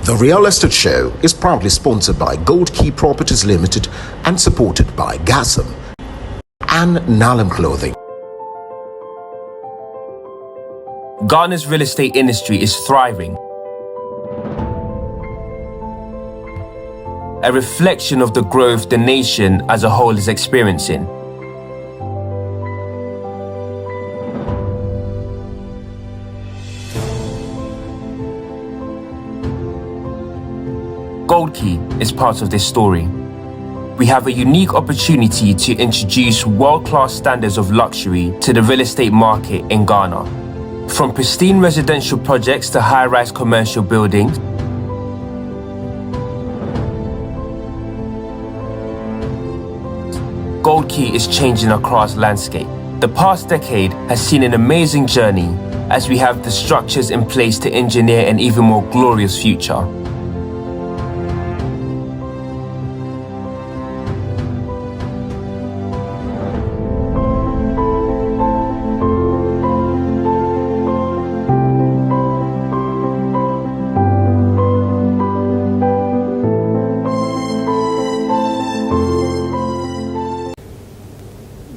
The Real Estate Show is proudly sponsored by Gold Key Properties Limited and supported by Gassam and Nalam Clothing. Ghana's real estate industry is thriving, a reflection of the growth the nation as a whole is experiencing. Gold Key is part of this story. We have a unique opportunity to introduce world-class standards of luxury to the real estate market in Ghana. From pristine residential projects to high-rise commercial buildings, Gold Key is changing across landscape. The past decade has seen an amazing journey as we have the structures in place to engineer an even more glorious future.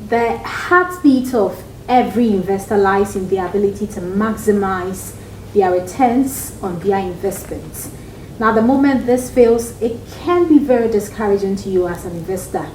The heartbeat of every investor lies in the ability to maximize their returns on their investments. Now, the moment this fails, it can be very discouraging to you as an investor.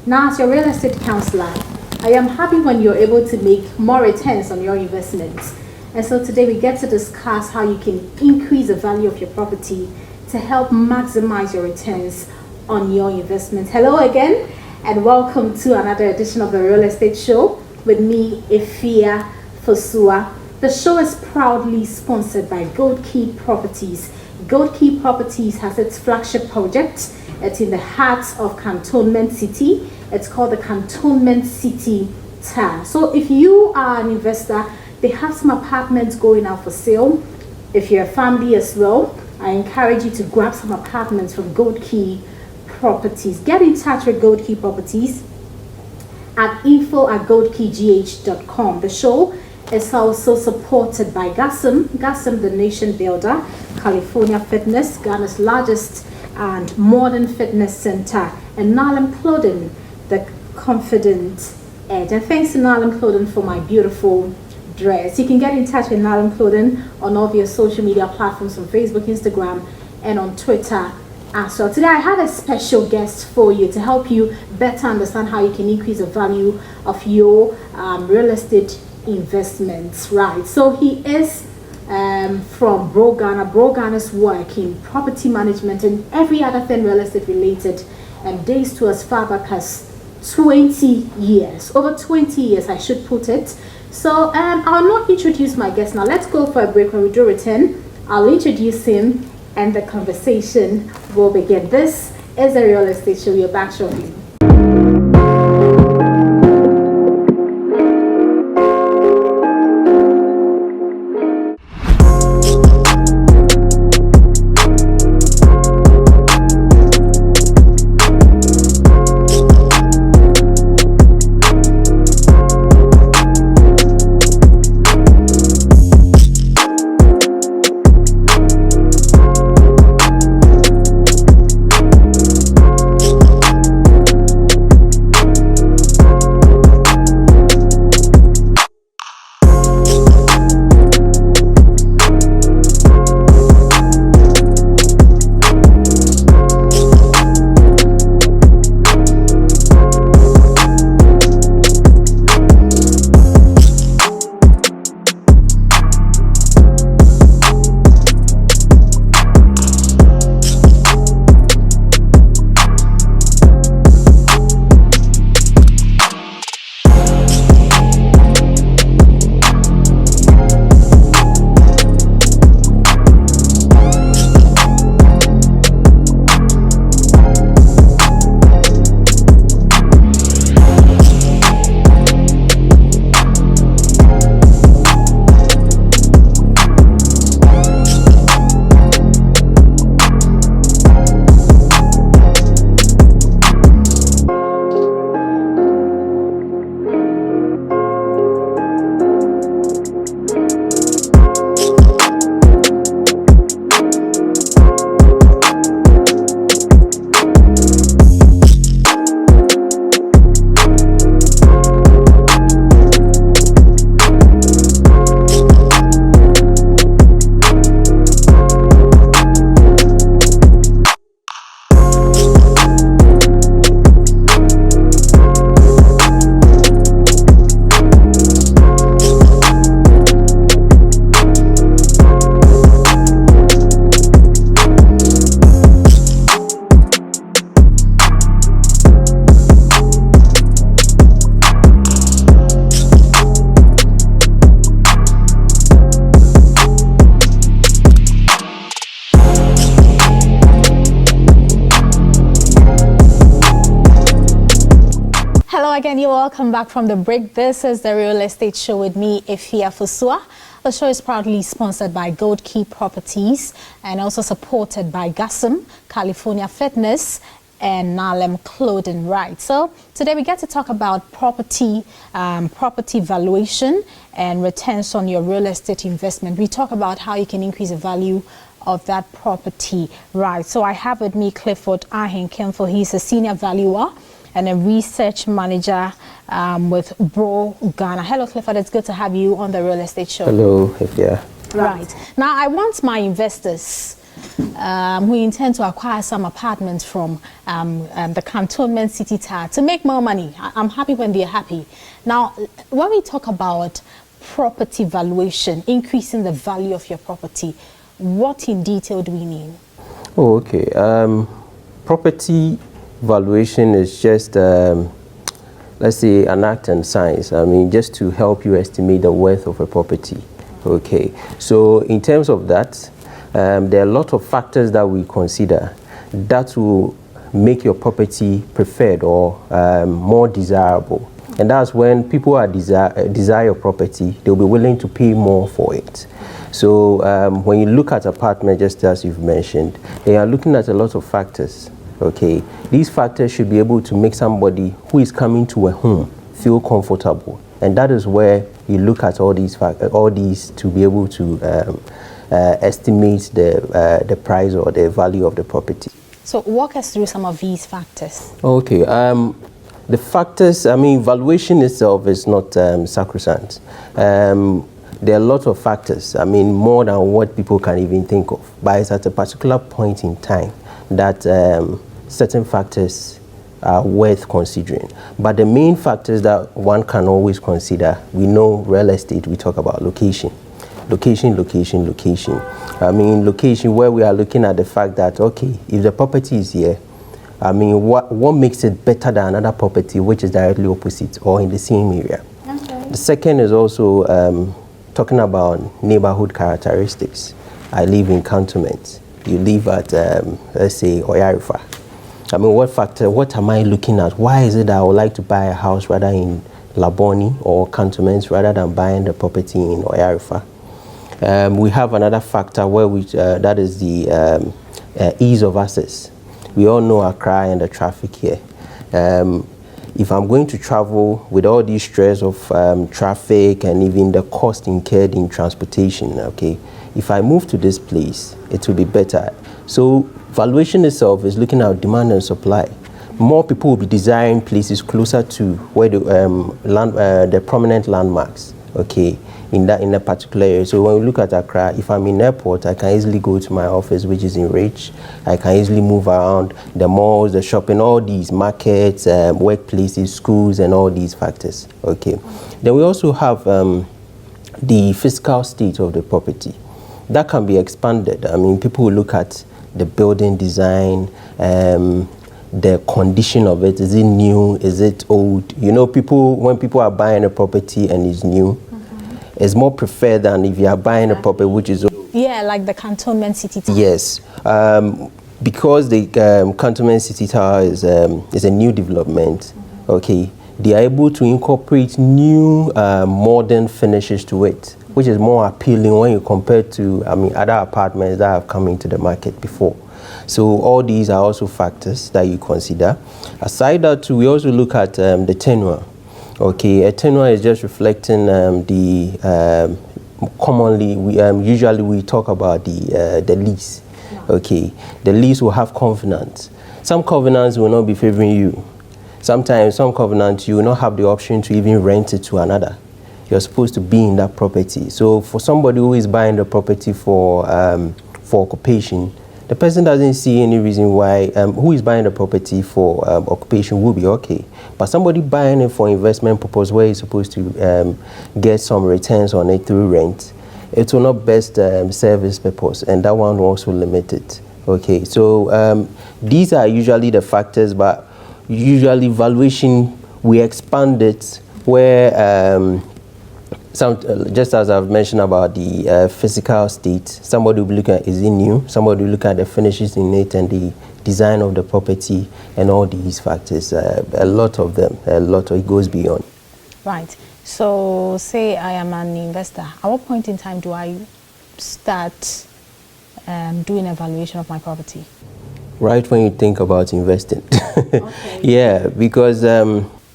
Now, as your real estate counselor, I am happy when you're able to make more returns on your investments. And so today we get to discuss how you can increase the value of your property to help maximize your returns on your investments. Hello again, and welcome to another edition of the Real Estate Show with me, Efia Fosua. The show is proudly sponsored by Gold Key Properties. Gold Key Properties has its flagship project. It's in the heart of Cantonment City. It's called the Cantonment City Tower. So if you are an investor, they have some apartments going out for sale. If you're a family as well, I encourage you to grab some apartments from Gold Key Properties. Get in touch with Gold Key Properties at info@goldkeygh.com. The show is also supported by Gassam, the nation builder, California Fitness, Ghana's largest and modern fitness center, and Nalam Clothing, the confident edge. And thanks to Nalam Clothing for my beautiful dress. You can get in touch with Nalam Clothing on all of your social media platforms on Facebook, Instagram, and on Twitter as well. Today I have a special guest for you to help you better understand how you can increase the value of your real estate investments. Right, so he is from Bro Ghana. Bro Ghana's work in property management and every other thing real estate related dates to as far back as 20 years, over 20 years I should put it. So I'll not introduce my guest now. Let's go for a break. When we do return, I'll introduce him and the conversation will begin. This is a Real Estate Show. We're back shortly. again, you're welcome back from the break. This is the Real Estate Show with me, Ifia Fusua. The show is proudly sponsored by Gold Key Properties and also supported by GASM, California Fitness, and Nalem Clothing. Right. So today we get to talk about property valuation and returns on your real estate investment. We talk about how you can increase the value of that property. Right. So I have with me Clifford Ahenkemfo. He's a senior valuer and a research manager with Bro Ghana. Hello, Clifford. It's good to have you on the Real Estate Show. Hello, yeah. Right. Now, I want my investors who intend to acquire some apartments from the cantonment city tower to make more money. I'm happy when they're happy. Now, when we talk about property valuation, increasing the value of your property, what in detail do we mean? Oh, okay. Property valuation is just, let's say, an art and science. I mean, just to help you estimate the worth of a property. Okay. So in terms of that, there are a lot of factors that we consider that will make your property preferred or more desirable. And that's when people are desire your property, they'll be willing to pay more for it. So when you look at apartment, just as you've mentioned, they are looking at a lot of factors. Okay, these factors should be able to make somebody who is coming to a home feel comfortable, and that is where you look at all these to be able to estimate the price or the value of the property. So walk us through some of these factors. Okay, the factors. I mean, valuation itself is not sacrosanct. There are a lot of factors. I mean, more than what people can even think of. But it's at a particular point in time that certain factors are worth considering. But the main factors that one can always consider, we know real estate, we talk about location. Location. I mean, location where we are looking at the fact that, okay, if the property is here, I mean, what makes it better than another property which is directly opposite or in the same area? Okay. The second is also talking about neighborhood characteristics. I live in cantonment. You live at, let's say, Oyarifa. I mean, what am I looking at? Why is it that I would like to buy a house rather in Laboni or cantonments rather than buying the property in Oyarifa? We have another factor where that is the ease of access. We all know Accra and the traffic here. If I'm going to travel with all these stress of traffic and even the cost incurred in transportation, okay, if I move to this place, it will be better. So valuation itself is looking at demand and supply. More people will be desiring places closer to where the prominent landmarks, okay, in a particular area. So when we look at Accra, if I'm in airport, I can easily go to my office, which is in Rich. I can easily move around the malls, the shopping, all these markets, workplaces, schools, and all these factors, okay. Then we also have the physical state of the property. That can be expanded. I mean, people will look at the building design, the condition of it. Is it new? Is it old? You know, when people are buying a property and it's new, it's more preferred than if you are buying a property which is old. Yeah, like the cantonment city tower. Yes, because the cantonment city tower is a new development. Okay, they are able to incorporate new modern finishes to it, which is more appealing when you compare to, I mean, other apartments that have come into the market before. So all these are also factors that you consider. Aside that, too, we also look at the tenure. Okay, a tenure is just reflecting commonly, usually we talk about the lease. Okay, the lease will have covenants. Some covenants will not be favoring you. Sometimes some covenants you will not have the option to even rent it to another. You're supposed to be in that property. So for somebody who is buying the property for occupation, the person doesn't see any reason why who is buying the property for occupation will be okay. But somebody buying it for investment purpose where he's supposed to get some returns on it through rent, it will not best serve its purpose, and that one will also limit it. Okay, so these are usually the factors, but usually valuation, we expand it where just as I've mentioned about the physical state, somebody will be looking at, is it new? Somebody will look at the finishes in it and the design of the property and all these factors. A lot of them, it goes beyond. Right. So say I am an investor. At what point in time do I start doing evaluation of my property? Right when you think about investing. Okay. Yeah, because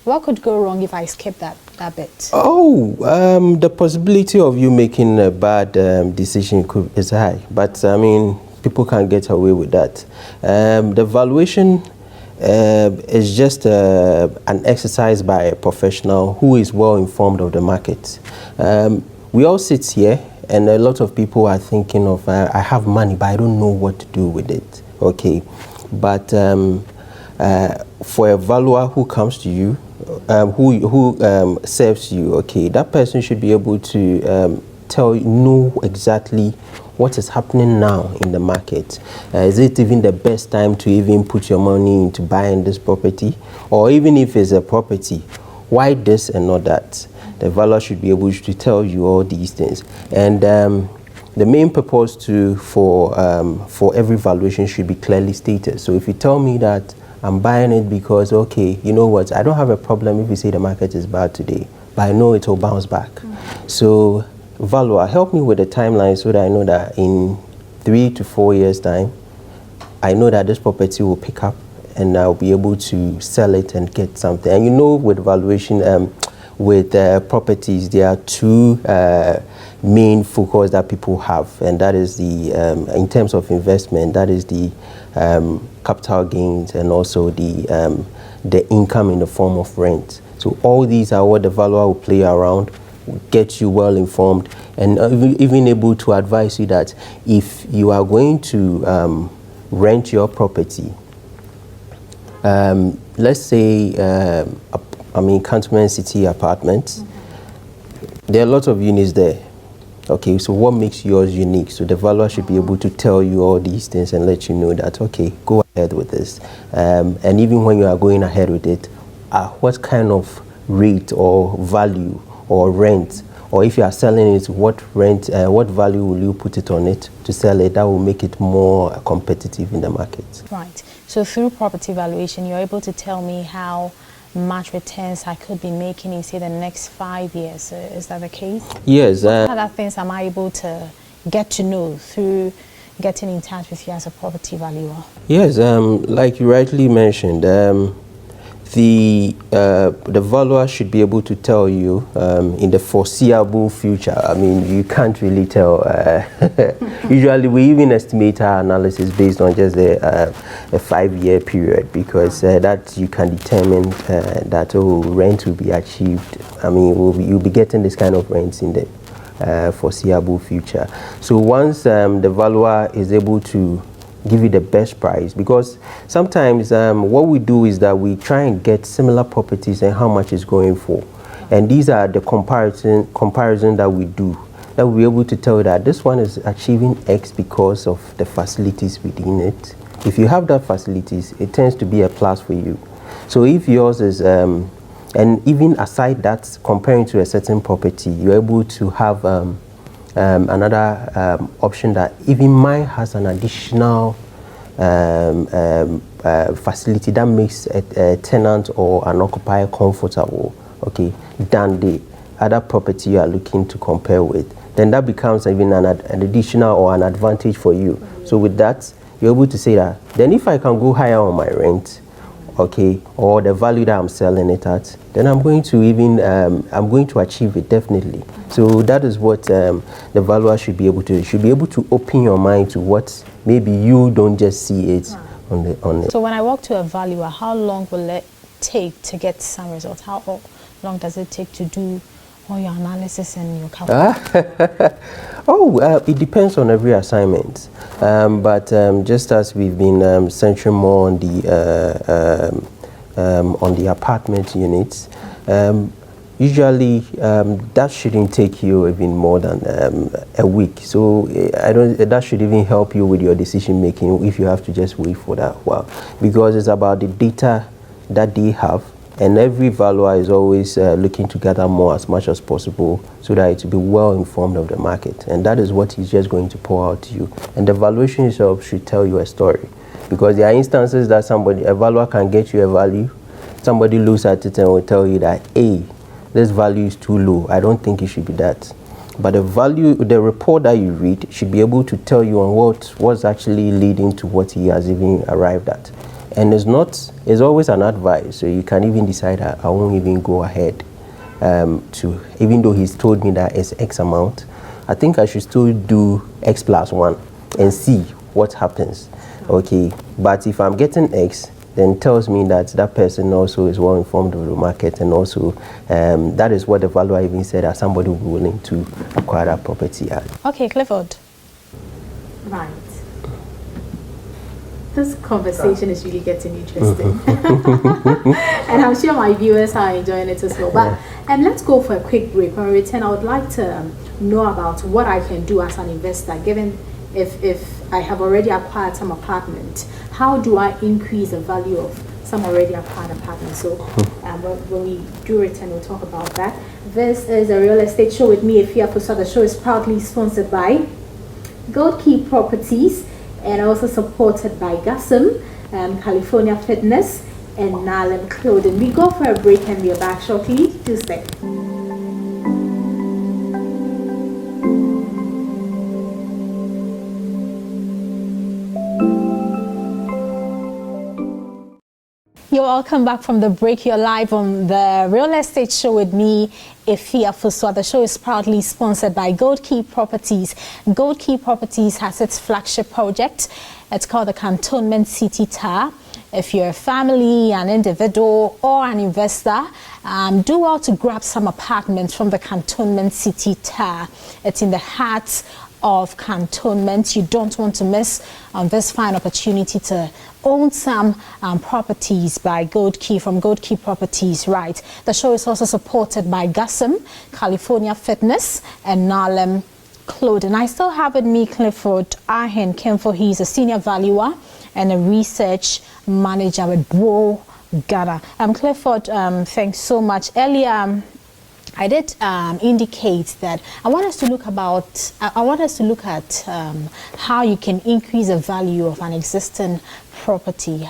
what could go wrong if I skip that bit? the possibility of you making a bad decision is high, but I mean, people can get away with that. The valuation is just an exercise by a professional who is well informed of the market. We all sit here, and a lot of people are thinking of, I have money, but I don't know what to do with it. Okay, but for a valuer who comes to you, who serves you, okay, that person should be able to know exactly what is happening now in the market. Is it even the best time to even put your money into buying this property? Or even if it's a property, why this and not that? The valuer should be able to tell you all these things. And the main purpose for every valuation should be clearly stated. So if you tell me that I'm buying it because, okay, you know what, I don't have a problem if you say the market is bad today, but I know it will bounce back. So valuer, help me with the timeline so that I know that in 3 to 4 years time, I know that this property will pick up and I'll be able to sell it and get something. And you know, with valuation, with properties, there are two main focus that people have, and that is the, in terms of investment, that is the capital gains and also the income in the form of rent. So all these are what the valuer will play around, get you well informed, and even able to advise you that if you are going to rent your property, let's say, Cantonment City apartments, there are a lot of units there. Okay, so what makes yours unique? So the valuer should be able to tell you all these things and let you know that, okay, go ahead with this. And even when you are going ahead with it, what kind of rate or value or rent, or if you are selling it, what rent, what value will you put it on it to sell it? That will make it more competitive in the market. Right. So through property valuation, you're able to tell me how much returns I could be making in, say, the next 5 years. Is that the case? Yes. What other things am I able to get to know through getting in touch with you as a property valuer? Yes, like you rightly mentioned, the valuer should be able to tell you in the foreseeable future. I mean, you can't really tell. Usually, we even estimate our analysis based on just a 5-year period, because that you can determine that rent will be achieved. I mean, you'll be getting this kind of rents in the foreseeable future. So once the valuer is able to give you the best price, because sometimes what we do is that we try and get similar properties and how much it's going for, and these are the comparison that we do, that we're able to tell that this one is achieving X because of the facilities within it. If you have that facilities, it tends to be a plus for you. So if yours is and even aside that, comparing to a certain property, you're able to have another option that even mine has an additional facility that makes a tenant or an occupier comfortable, okay, than the other property you are looking to compare with. Then that becomes even an additional or an advantage for you. So with that, you're able to say that, then if I can go higher on my rent, okay, or the value that I'm selling it at, then I'm going to even I'm going to achieve it definitely. So that is what the valuer should be able to do. Should be able to open your mind to what maybe you don't just see it on it. So when I walk to a valuer, how long will it take to get some results? How long does it take to do all your analysis and your calculation? It depends on every assignment. But just as we've been centering more on the apartment units, usually that shouldn't take you even more than a week. So that should even help you with your decision making if you have to just wait for that while, because it's about the data that they have And every valuer is always looking to gather more as much as possible so that it will be well informed of the market. And that is what he's just going to pour out to you. And the valuation itself should tell you a story. Because there are instances that a valuer can get you a value. Somebody looks at it and will tell you that, hey, this value is too low. I don't think it should be that. But the report that you read should be able to tell you on what's actually leading to what he has even arrived at. And it's always an advice, so you can even decide I won't even go ahead even though he's told me that it's X amount, I think I should still do X plus 1 and see what happens. Okay, but if I'm getting X, then it tells me that that person also is well informed of the market, and also that is what the valuer even said that somebody will be willing to acquire that property at. Okay, Clifford. Right. This conversation is really getting interesting. And I'm sure my viewers are enjoying it as well. But and let's go for a quick break. When we return, I would like to know about what I can do as an investor, given if I have already acquired some apartment, how do I increase the value of some already acquired apartments? So when we do return, we'll talk about that. This is a real estate show with me, Efia Fosa. The show is proudly sponsored by Gold Key Properties and also supported by Gasm, California Fitness, and Nalem Clothing. We go for a break and we are back shortly. Do stay. You're welcome back from the break. You're live on the Real Estate Show with me, Efia Fosa. The show is proudly sponsored by Gold Key Properties. Gold Key Properties has its flagship project. It's called the Cantonment City Tower. If you're a family, an individual, or an investor, do well to grab some apartments from the Cantonment City Tower. It's in the heart of Cantonment. You don't want to miss this fine opportunity to own some properties by Gold Key, from Gold Key Properties, right? The show is also supported by Gasm, California Fitness, and Nalem Clothing. I still have with me Clifford Ahen Kemfo. He's a senior valuer and a research manager with Bro Ghana. Clifford, thanks so much. Earlier, I did indicate that I want us to look at how you can increase the value of an existing property.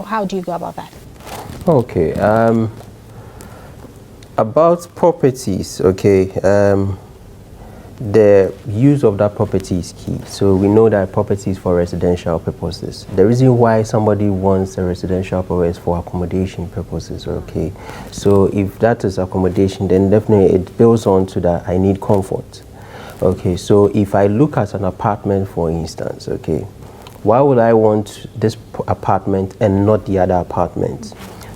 How do you go about that? Okay, about properties, okay, the use of that property is key. So we know that property is for residential purposes. The reason why somebody wants a residential property is for accommodation purposes, okay? So if that is accommodation, then definitely it builds on to that I need comfort. Okay, so if I look at an apartment, for instance, okay, why would I want this apartment and not the other apartment?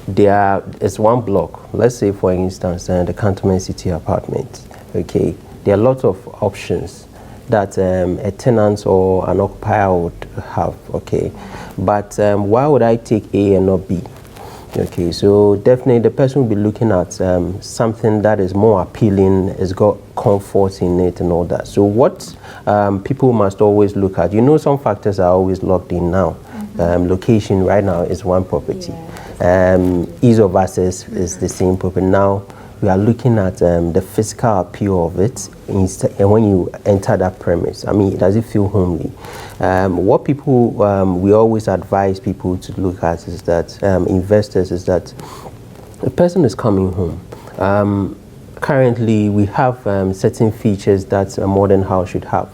It's one block. Let's say, for instance, the Cantonment City apartment, okay? There are lots of options that a tenant or an occupier would have, okay? But why would I take A and not B? Okay, so definitely the person will be looking at something that is more appealing, has got comfort in it and all that. So what people must always look at, some factors are always locked in now. Location right now is one property. Yes. Ease of access is the same property. Now we are looking at the physical appeal of it and when you enter that premise. I mean, does it feel homely? What people, we always advise people to look at is that, investors, is that the person is coming home. Currently, we have certain features that a modern house should have.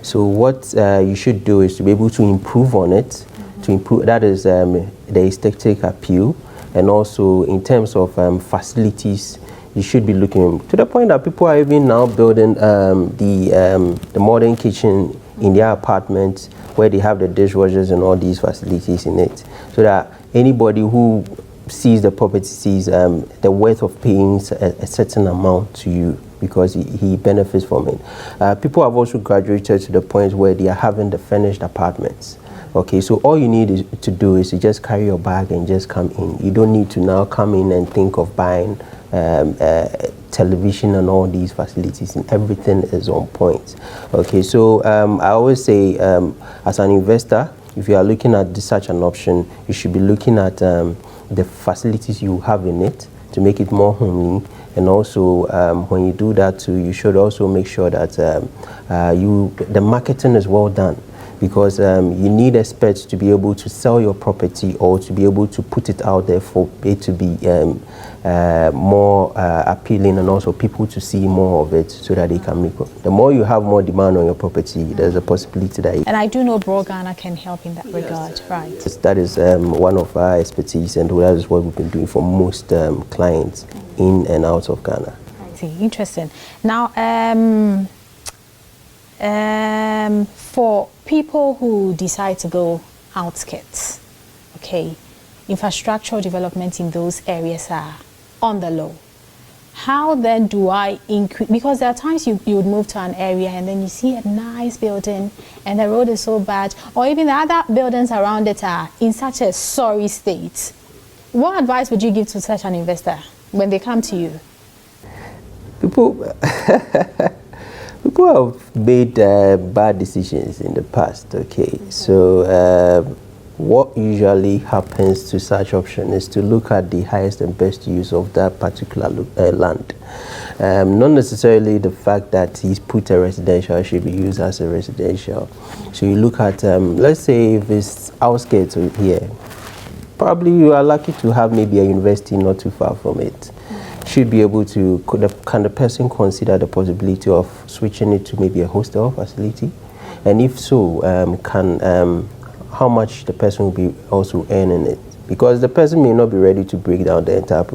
So what you should do is to be able to improve on it, to improve, that is the aesthetic appeal, and also in terms of facilities, you should be looking to the point that people are even now building the modern kitchen in their apartments where they have the dishwashers and all these facilities in it, so that anybody who sees the property sees the worth of paying a certain amount to you because he benefits from it. People have also graduated to the point where they are having the furnished apartments. Okay, so all you need to do is to just carry your bag and just come in. You don't need to now come in and think of buying television and all these facilities, and everything is on point. Okay, so I always say, as an investor, if you are looking at such an option, you should be looking at the facilities you have in it to make it more homely. And also, when you do that too, you should also make sure that the marketing is well done, because you need experts to be able to sell your property or to be able to put it out there for it to be more appealing, and also people to see more of it so that they can make it. The more you have more demand on your property, there's a possibility that And I do know Bro Ghana can help in that regard, right? That is one of our expertise, and that is what we've been doing for most clients in and out of Ghana. I see. Interesting. Now, for people who decide to go outskirts, okay, infrastructural development in those areas are on the low. How then do I increase? Because there are times you would move to an area and then you see a nice building and the road is so bad, or even the other buildings around it are in such a sorry state. What advice would you give to such an investor when they come to you? People have made bad decisions in the past, okay? So what usually happens to such option is to look at the highest and best use of that particular land. Not necessarily the fact that he's put a residential should be used as a residential. So you look at, let's say if it's outskirts here, probably you are lucky to have maybe a university not too far from it. Should be able to, can the person consider the possibility of switching it to maybe a hostel facility? And if so, how much the person will be also earning it? Because the person may not be ready to break down the entire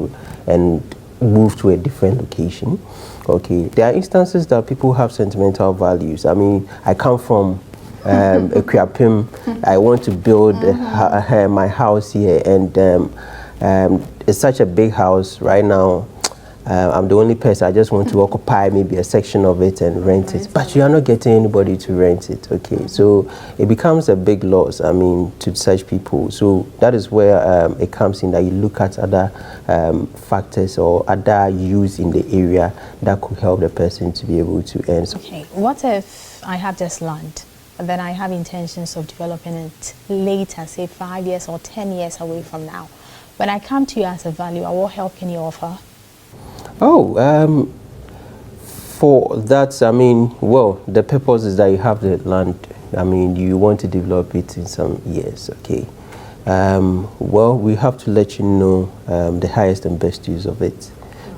and move to a different location. Okay, there are instances that people have sentimental values. I mean, I come from a Kriapim. I want to build my house here, and it's such a big house right now. I'm the only person. I just want to occupy maybe a section of it and rent it, but you are not getting anybody to rent it. Okay, so it becomes a big loss, I mean, to such people. So that is where it comes in, that you look at other factors or other use in the area that could help the person to be able to earn. Okay, what if I have this land and then I have intentions of developing it later, say 5 years or 10 years away from now? When I come to you as a valuer, what help can you offer? Oh, for that, I mean, well, the purpose is that you have the land. I mean, you want to develop it in some years, okay? Well, we have to let you know the highest and best use of it.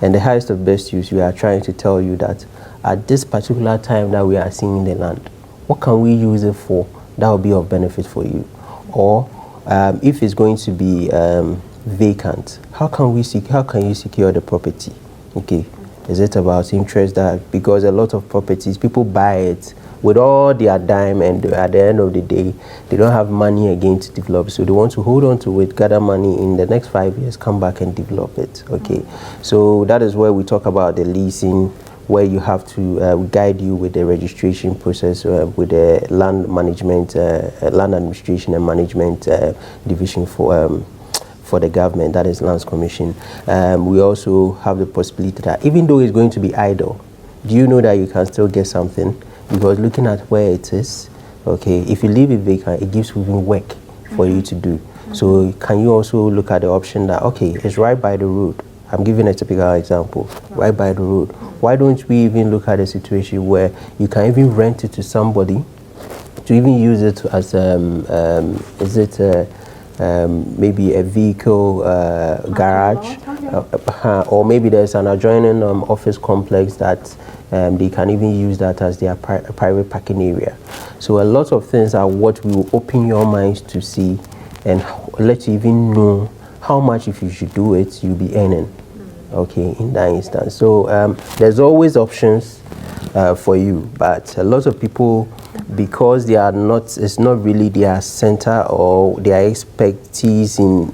And the highest and best use, we are trying to tell you that at this particular time that we are seeing the land, what can we use it for that will be of benefit for you? Or if it's going to be vacant, how can you secure the property? Okay, is it about interest? That because a lot of properties, people buy it with all their dime, and at the end of the day, they don't have money again to develop. So they want to hold on to it, gather money in the next 5 years, come back and develop it. Okay, so that is where we talk about the leasing, where you have to guide you with the registration process, with the land management, land administration and management division for the government, that is Lands Commission. We also have the possibility that even though it's going to be idle, do you know that you can still get something? Because looking at where it is, okay, if you leave it vacant, it gives you even work for you to do. So can you also look at the option that, okay, it's right by the road. I'm giving a typical example, right by the road. Why don't we even look at a situation where you can even rent it to somebody to even use it as, maybe a vehicle garage, or maybe there's an adjoining office complex that they can even use that as their private parking area. So a lot of things are what we will open your minds to see and let you even know how much, if you should do it, you'll be earning, okay, in that instance. So there's always options for you, but a lot of people, because they are not, it's not really their center or their expertise in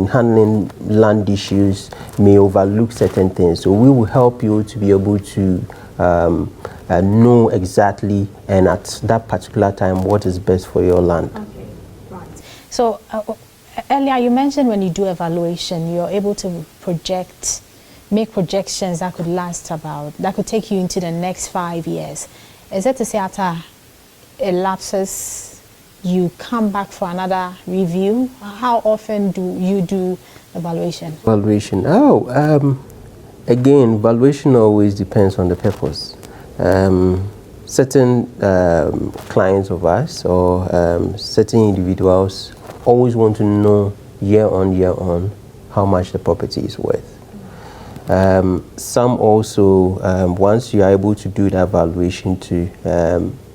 handling land issues, may overlook certain things. So we will help you to be able to know exactly and at that particular time what is best for your land. Okay, right. So earlier you mentioned when you do evaluation, you're able to make projections that could last that could take you into the next 5 years. Is that to say after it lapses you come back for another review? How often do you do evaluation? Valuation. Again, valuation always depends on the purpose. Certain clients of us or certain individuals always want to know year on how much the property is worth. Some also, once you are able to do that valuation too,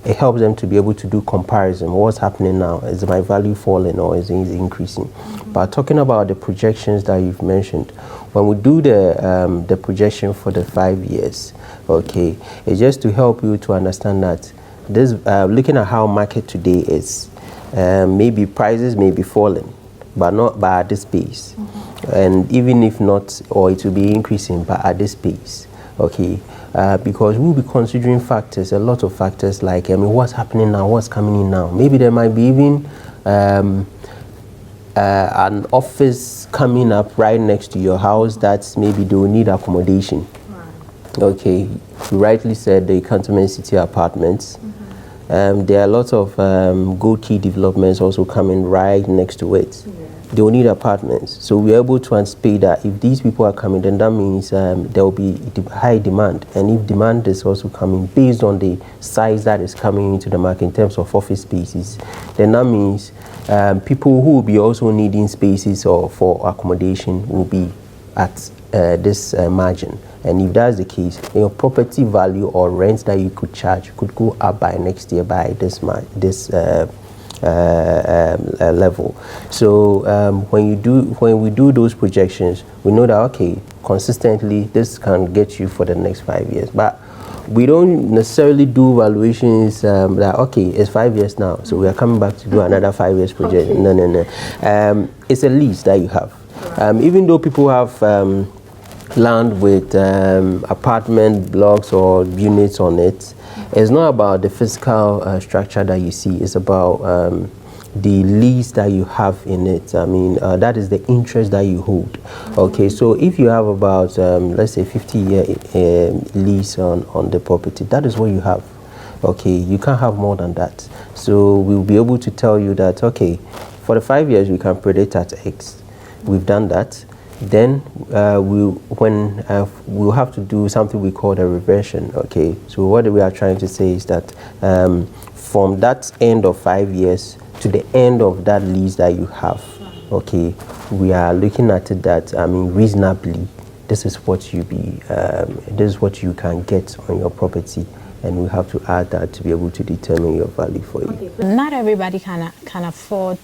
it helps them to be able to do comparison. What's happening now? Is my value falling or is it increasing? But talking about the projections that you've mentioned, when we do the projection for the 5 years, okay, it's just to help you to understand that this, looking at how market today is, maybe prices may be falling, but not by this pace. And even if not, or it will be increasing, but at this pace, okay, because we'll be considering factors, a lot of factors like, what's happening now, what's coming in now. Maybe there might be even an office coming up right next to your house that maybe they will need accommodation. Okay, you rightly said the Cantonment City apartments. There are lots of Gold Key developments also coming right next to it. They will need apartments. So we're able to anticipate that if these people are coming, then that means there will be high demand. And if demand is also coming based on the size that is coming into the market in terms of office spaces, then that means people who will be also needing spaces or for accommodation will be at this margin. And if that's the case, your property value or rent that you could charge could go up by next year by this level. So when we do those projections, we know that okay, consistently this can get you for the next 5 years. But we don't necessarily do valuations that okay, it's 5 years now, so we are coming back to do another 5 years project. Okay. No. It's a lease that you have. Even though people have land with apartment blocks or units on it, it's not about the physical structure that you see. It's about the lease that you have in it. That is the interest that you hold. Okay, so if you have about let's say 50-year lease on the property, that is what you have. Okay, you can't have more than that. So we'll be able to tell you that okay, for the 5 years we can predict at X. We've done that. Then we'll have to do something we call a reversion. Okay, so what we are trying to say is that from that end of 5 years to the end of that lease that you have, okay, we are looking at it that reasonably, this is what you can get on your property, and we have to add that to be able to determine your value for you. Okay. Not everybody can afford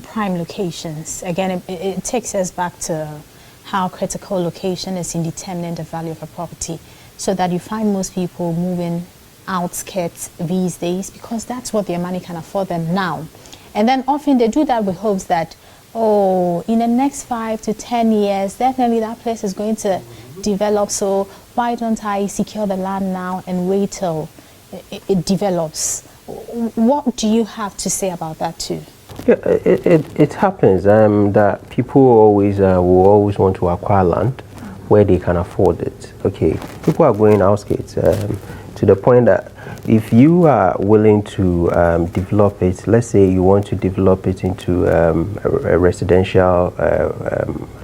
prime locations. Again, it takes us back to how critical location is in determining the value of a property, so that you find most people moving outskirts these days because that's what their money can afford them now. And then often they do that with hopes that, oh, in the next 5 to 10 years, definitely that place is going to develop, so why don't I secure the land now and wait till it develops? What do you have to say about that too? Yeah, it happens that people always will always want to acquire land where they can afford it. Okay, people are going outskirts to the point that if you are willing to develop it, let's say you want to develop it into a residential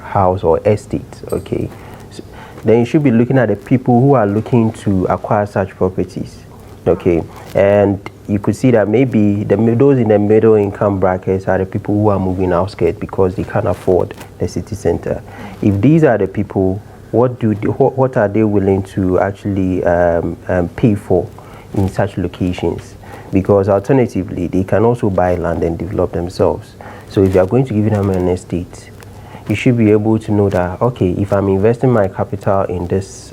house or estate, okay, so then you should be looking at the people who are looking to acquire such properties. Okay, and you could see that maybe those in the middle income brackets are the people who are moving outskirts because they can't afford the city center. If these are the people, what are they willing to actually pay for in such locations? Because alternatively, they can also buy land and develop themselves. So if you are going to give them an estate, you should be able to know that, okay, if I'm investing my capital in this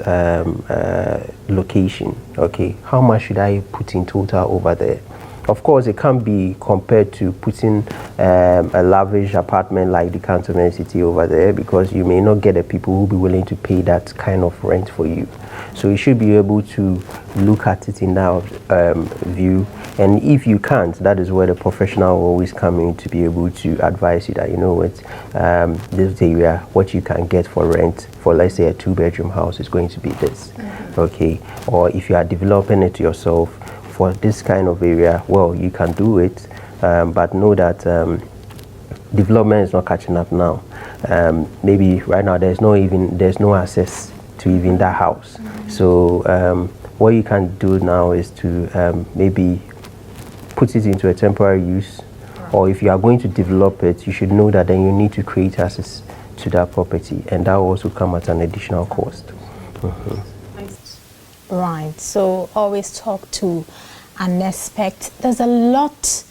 location, okay, how much should I put in total over there? Of course, it can't be compared to putting a lavish apartment like the Cantonment City over there, because you may not get the people who will be willing to pay that kind of rent for you. So you should be able to look at it in that view. And if you can't, that is where the professional will always come in to be able to advise you that, you know what, this area, what you can get for rent for, let's say, a 2-bedroom house is going to be this. Okay, or if you are developing it yourself for this kind of area, well, you can do it, but know that development is not catching up now. Maybe right now there's no access to even that house. So what you can do now is to maybe put it into a temporary use, or if you are going to develop it, you should know that then you need to create access to that property, and that will also come at an additional cost. Right, so always talk to an expert. There's a lot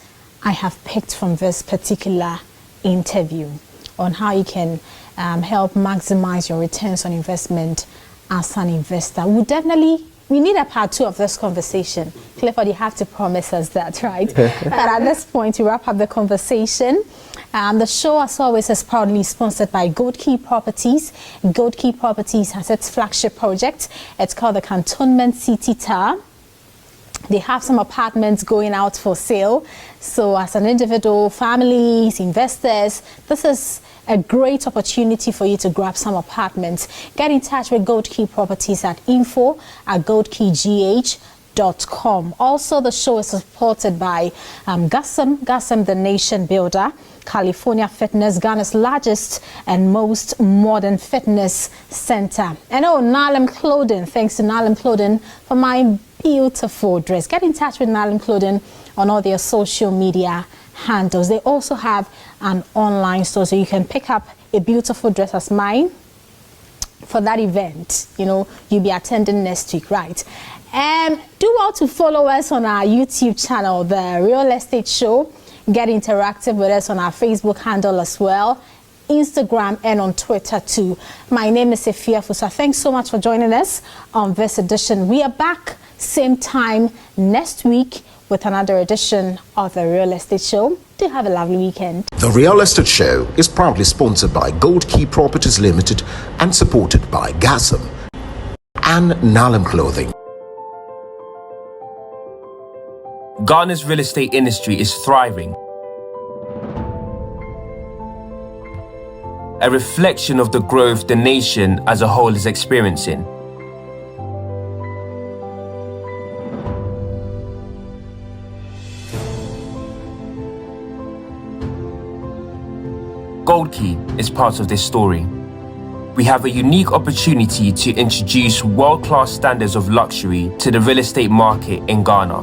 I have picked from this particular interview on how you can help maximize your returns on investment as an investor. We need a part 2 of this conversation. Clifford, you have to promise us that, right? But at this point, to wrap up the conversation, the show, as always, is proudly sponsored by Gold Key Properties. Gold Key Properties has its flagship project. It's called the Cantonment City Tower. They have some apartments going out for sale. So as an individual, families, investors, this is a great opportunity for you to grab some apartments. Get in touch with Gold Key Properties at info@goldkeygh.com. Also, the show is supported by Gassam the Nation Builder, California Fitness, Ghana's largest and most modern fitness center. And Nalem Clothing, thanks to Nalem Clothing for my beautiful dress. Get in touch with Nalem Clothing on all their social media handles. They also have an online store, so you can pick up a beautiful dress as mine for that event. You'll be attending next week, right? Do well to follow us on our YouTube channel, The Real Estate Show. Get interactive with us on our Facebook handle as well, Instagram, and on Twitter too. My name is Efia Fusa. Thanks so much for joining us on this edition. We are back same time next week with another edition of The Real Estate Show. Do have a lovely weekend. The Real Estate Show is proudly sponsored by Gold Key Properties Limited and supported by Gassam and Nalem Clothing. Ghana's real estate industry is thriving, a reflection of the growth the nation as a whole is experiencing. Gold Key is part of this story. We have a unique opportunity to introduce world-class standards of luxury to the real estate market in Ghana.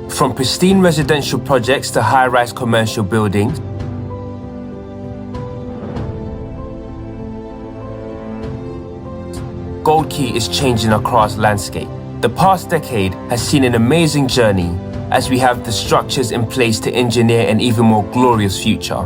From pristine residential projects to high-rise commercial buildings, Gold Key is changing across landscape. The past decade has seen an amazing journey as we have the structures in place to engineer an even more glorious future.